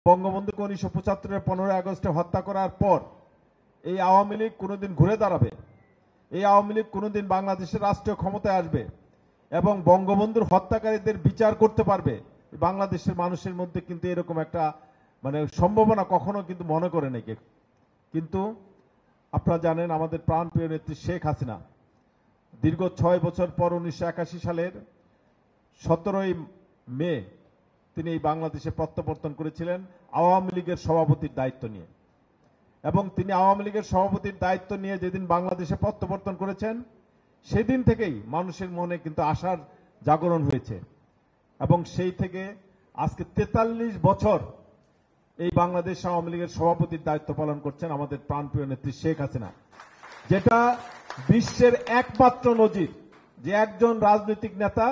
বঙ্গবন্ধুকে 1975-এর 15 আগস্টে হত্যা করার পর এই আওয়ামী লীগ কোনোদিন ঘুরে দাঁড়াবে, এই আওয়ামী লীগ কোনোদিন বাংলাদেশের রাষ্ট্রীয় ক্ষমতায় আসবে এবং বঙ্গবন্ধুর হত্যাকারীদের বিচার করতে পারবে, বাংলাদেশের মানুষের মধ্যে কিন্তু এরকম একটা সম্ভাবনা কখনো কিন্তু মনে করে নাই। কিন্তু আপনারা জানেন আমাদের প্রাণপ্রিয় নেত্রী শেখ হাসিনা দীর্ঘ 6 বছর পর 1981 সালের 17ই মে তিনি এই বাংলাদেশে প্রত্যাবর্তন করেছিলেন আওয়ামী লীগের সভাপতির দায়িত্ব নিয়ে, এবং তিনি আওয়ামী লীগের সভাপতির দায়িত্ব নিয়ে যেদিন বাংলাদেশে প্রত্যাবর্তন করেছেন সেদিন থেকেই মানুষের মনে কিন্তু আশার জাগরণ হয়েছে এবং সেই থেকে আজকে 43 বছর এই বাংলাদেশ আওয়ামী লীগের সভাপতির দায়িত্ব পালন করছেন আমাদের প্রাণপ্রিয় নেত্রী শেখ হাসিনা, যেটা বিশ্বের একমাত্র নজির যে একজন রাজনৈতিক নেতা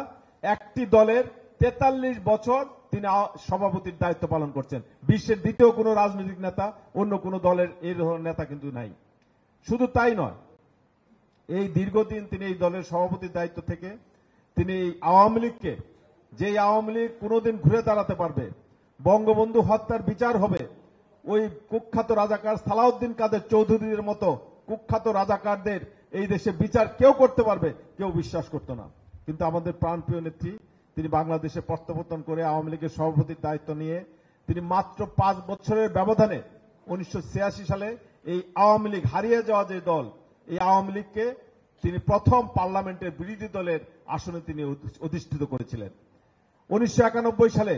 একটি দলের 43 বছর তিনি সভাপতির দায়িত্ব পালন করছেন। বিশ্বের দ্বিতীয় কোনো রাজনৈতিক নেতা অন্য কোনো দলের এই ধরনের নেতা কিন্তু নাই। শুধু তাই নয়, এই দীর্ঘদিন তিনি এই দলের সভাপতির দায়িত্ব থেকে তিনি এই আওয়ামী লীগকে, যে আওয়ামী লীগ কোনোদিন ঘুরে দাঁড়াতে পারবে, বঙ্গবন্ধু হত্যার বিচার হবে, ওই কুখ্যাত রাজাকার সালাউদ্দিন কাদের চৌধুরীর মতো কুখ্যাত রাজাকারদের এই দেশে বিচার কেউ করতে পারবে, কেউ বিশ্বাস করতো না। কিন্তু আমাদের প্রাণপ্রিয় নেত্রী তিনি বাংলাদেশে প্রত্যাবর্তন করে আওয়ামী লীগের সভাপতির দায়িত্ব নিয়ে তিনি মাত্র 5 বছরের ব্যবধানে 1986 সালে এই আওয়ামী লীগ, হারিয়ে যাওয়া যে দল, এই আওয়ামী লীগকে তিনি প্রথম পার্লামেন্টের বিরোধী দলের আসনে তিনি অধিষ্ঠিত করেছিলেন। 1991 সালে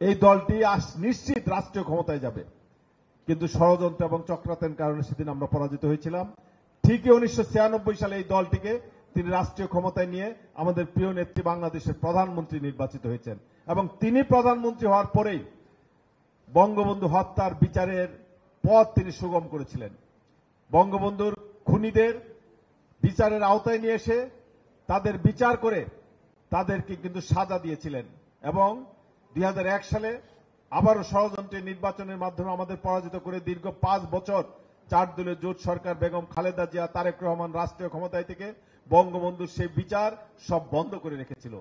এই দলটি নিশ্চিত রাষ্ট্রীয় ক্ষমতায় যাবে, কিন্তু ষড়যন্ত্র এবং চক্রান্তের কারণে সেদিন আমরা পরাজিত হয়েছিলাম। ঠিকই 1996 সালে এই দলটিকে তিনি রাষ্ট্রীয় ক্ষমতায় নিয়ে আমাদের প্রিয় নেত্রী বাংলাদেশের প্রধানমন্ত্রী নির্বাচিত হয়েছেন এবং তিনি প্রধানমন্ত্রী হওয়ার পরেই বঙ্গবন্ধু হত্যার বিচারের পথ তিনি সুগম করেছিলেন। বঙ্গবন্ধুর খুনিদের বিচারের আওতায় নিয়ে এসে তাদের বিচার করে তাদেরকে কিন্তু সাজা দিয়েছিলেন এবং 2001 সালে আবারও ষড়যন্ত্রের নির্বাচনের মাধ্যমে আমাদের পরাজিত করে দীর্ঘ 5 বছর 4 দলীয় জোট সরকার বেগম খালেদা জিয়া, তারেক রহমান রাষ্ট্রীয় ক্ষমতায় থেকে বঙ্গবন্ধুর সেই বিচার সব বন্ধ করে রেখেছিল।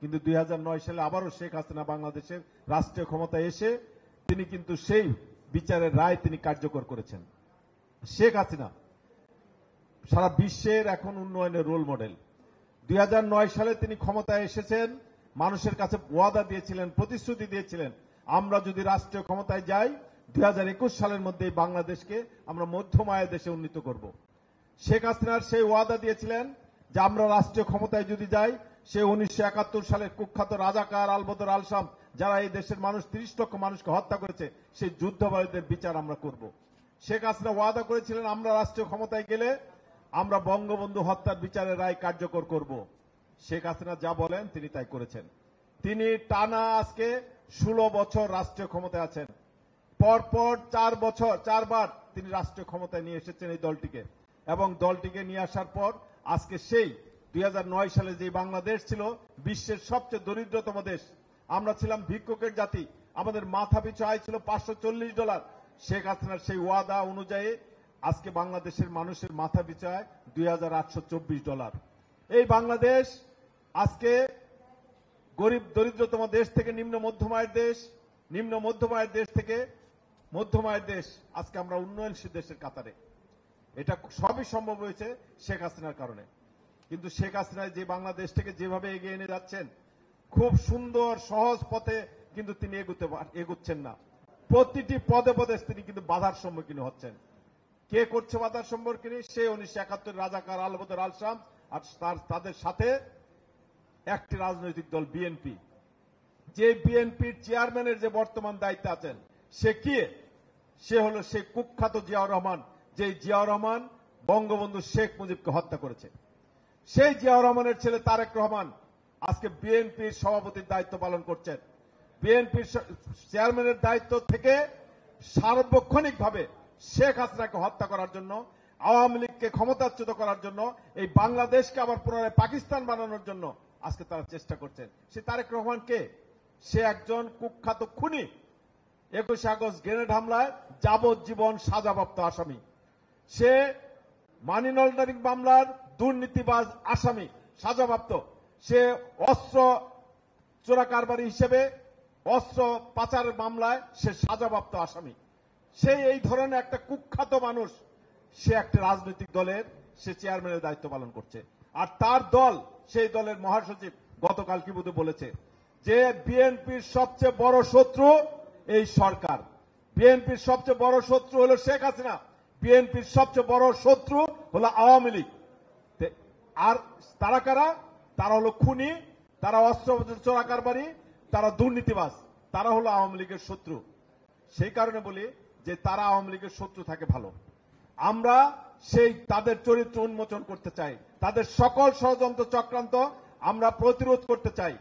কিন্তু 2009 সালে আবারও শেখ হাসিনা বাংলাদেশের রাষ্ট্রীয় ক্ষমতায় এসে তিনি কিন্তু সেই বিচারের রায় তিনি কার্যকর করেছেন। শেখ হাসিনা সারা বিশ্বের এখন উন্নয়নের রোল মডেল। 2009 সালে তিনি ক্ষমতায় এসেছেন, মানুষের কাছে ওয়াদা দিয়েছিলেন, প্রতিশ্রুতি দিয়েছিলেন, আমরা যদি রাষ্ট্রীয় ক্ষমতায় যাই 2021 সালের মধ্যে বাংলাদেশকে আমরা মধ্যম আয়ের দেশে উন্নীত করব। শেখ হাসিনার সেই ওয়াদা দিয়েছিলেন যে আমরা রাষ্ট্রীয় ক্ষমতায় যদি যাই সে 1971 সালের কুখ্যাত রাজাকার আলবদর আলসাম যারা এই দেশের মানুষ 30 লক্ষ মানুষকে হত্যা করেছে সেই যুদ্ধবাদীদের বিচার আমরা করব। শেখ হাসিনা ওয়াদা করেছিলেন আমরা রাষ্ট্রীয় ক্ষমতায় গেলে আমরা বঙ্গবন্ধু হত্যার বিচারের রায় কার্যকর করব। শেখ হাসিনা যা বলেন তিনি তাই করেছেন। তিনি টানা আজকে 16 বছর রাষ্ট্রীয় ক্ষমতায় আছেন। পরপর 4বার তিনি রাষ্ট্রীয় ক্ষমতায় নিয়ে এসেছেন এই দলটিকে এবং দলটিকে নিয়ে আসার পর আজকে সেই 2009 সালে যে বাংলাদেশ ছিল বিশ্বের সবচেয়ে দরিদ্রতম দেশ, আমরা ছিলাম ভিক্ষুকের জাতি, আমাদের মাথা পিছু আয় ছিল $540। শেখ হাসিনার সেই ওয়াদা অনুযায়ী আজকে বাংলাদেশের মানুষের মাথা পিছু আয় $2824। এই বাংলাদেশ আজকে গরিব দরিদ্রতম দেশ থেকে নিম্ন মধ্যম আয়ের দেশ, নিম্ন মধ্যম আয়ের দেশ থেকে মধ্যম আয়ের দেশ, আজকে আমরা উন্নয়নশীল দেশের কাতারে। এটা সবই সম্ভব হয়েছে শেখ হাসিনার কারণে। কিন্তু শেখ হাসিনা যে বাংলাদেশটাকে যেভাবে এগিয়ে নিয়ে যাচ্ছেন খুব সুন্দর সহজ পথে কিন্তু তিনি এগুচ্ছেন না। প্রতিটি পদে পদে তিনি কিন্তু বাধার সম্মুখীন হচ্ছেন। কে করছে বাধার সম্মুখীন? সে 1971 রাজাকার আলবদর আলসাম আর তাদের সাথে একটি রাজনৈতিক দল বিএনপি, যে বিএনপির চেয়ারম্যানের যে বর্তমান দায়িত্বে আছেন সে কি? সে হলো সেই কুখ্যাত জিয়াউর রহমান, যে জিয়াউর রহমান বঙ্গবন্ধু শেখ মুজিবকে হত্যা করেছে। সেই জিয়াউর রহমানের ছেলে তারেক রহমান আজকে বিএনপির সভাপতির দায়িত্ব পালন করছেন। বিএনপির চেয়ারম্যানের দায়িত্ব থেকে সার্বক্ষণিকভাবে শেখ হাসিনাকে হত্যা করার জন্য, আওয়ামী লীগকে ক্ষমতাচ্যুত করার জন্য, এই বাংলাদেশকে আবার পুনরায় পাকিস্তান বানানোর জন্য আজকে তারা চেষ্টা করছেন। সে তারেক রহমান কে? সে একজন কুখ্যাত খুনি, 21 আগস্ট গ্রেনেড হামলায় যাবজ্জীবন সাজাপ্রাপ্ত আসামি। সে মানি লন্ডারিং মামলার দুর্নীতিবাজ আসামি, সাজাপ্রাপ্ত। সে অস্ত্র চোরা কারবারি হিসেবে অস্ত্র পাচারের মামলায় সে সাজাপ্রাপ্ত আসামি। সে এই ধরনের একটা কুখ্যাত মানুষ, সে একটা রাজনৈতিক দলের সে চেয়ারম্যানের দায়িত্ব পালন করছে। আর তার দল, সেই দলের মহাসচিব গতকাল কি বোধহয় বলেছে যে বিএনপির সবচেয়ে বড় শত্রু এই সরকার, বিএনপির সবচেয়ে বড় শত্রু হলো শেখ হাসিনা, বিএনপির সবচেয়ে বড় শত্রু হলো আওয়ামী লীগ। আর তারা কারা? তারা হলো খুনি, তারা অস্ত্র চোরা কারবারি, তারা দুর্নীতিবাজ, তারা হলো আওয়ামী লীগের শত্রু। সেই কারণে বলি যে তারা আওয়ামী লীগের শত্রু থাকে ভালো। আমরা সেই তাদের চরিত্র উন্মোচন করতে চাই, তাদের সকল ষড়যন্ত্র চক্রান্ত আমরা প্রতিরোধ করতে চাই।